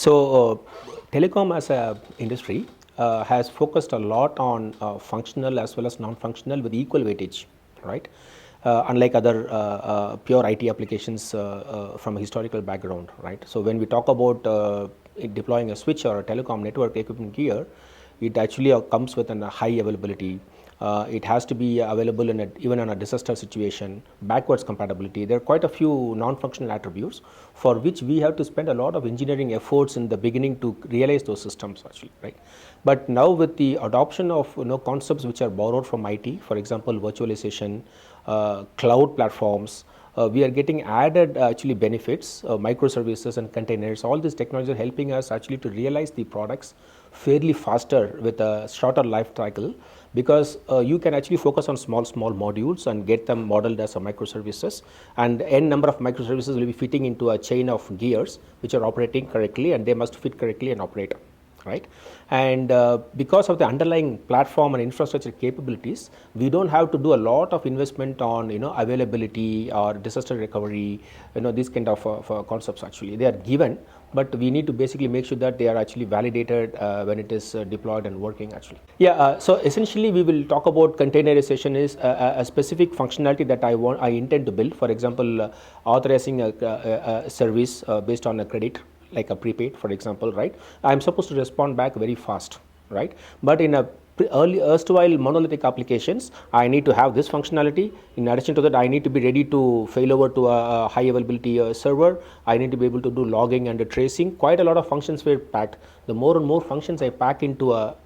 Telecom as a industry has focused a lot on functional as well as non-functional with equal weightage, right? Unlike other pure IT applications from a historical background, right? So when we talk about deploying a switch or a telecom network equipment gear, it actually comes with a high availability. It has to be available in even in a disaster situation, backwards compatibility. There are quite a few non-functional attributes for which we have to spend a lot of engineering efforts in the beginning to realize those systems actually, right? But now with the adoption of concepts which are borrowed from IT, for example, virtualization, cloud platforms, we are getting added actually benefits, microservices and containers. All these technologies are helping us actually to realize the products fairly faster with a shorter life cycle, because you can actually focus on small modules and get them modeled as a microservices, and n number of microservices will be fitting into a chain of gears which are operating correctly, and they must fit correctly and operate, right? And because of the underlying platform and infrastructure capabilities, we don't have to do a lot of investment on availability or disaster recovery, these kind of concepts. Actually they are given, but we need to basically make sure that they are actually validated when it is deployed and working actually. So essentially we will talk about containerization is a specific functionality that I intend to build. For example, authorizing a service based on a credit, like a prepaid, for example, right? I'm supposed to respond back very fast, right? But in a early erstwhile monolithic applications, I need to have this functionality. In addition to that, I need to be ready to fail over to a high availability server. I need to be able to do logging and tracing. Quite a lot of functions were packed. The more and more functions I pack into a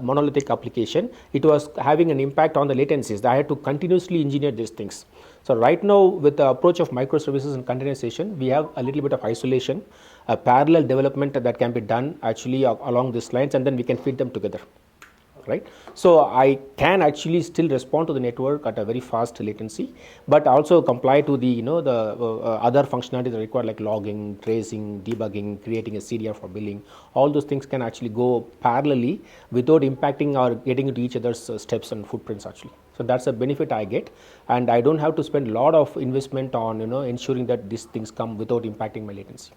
monolithic application, it was having an impact on the latencies. I had to continuously engineer these things. So right now, with the approach of microservices and containerization, we have a little bit of isolation, a parallel development that can be done actually along these lines, and then we can feed them together, right? So I can actually still respond to the network at a very fast latency, but also comply to the other functionalities that are required, like logging, tracing, debugging, creating a CDR for billing. All those things can actually go parallelly without impacting or getting into each other's steps and footprints actually. So that's a benefit I get, and I don't have to spend a lot of investment on ensuring that these things come without impacting my latency.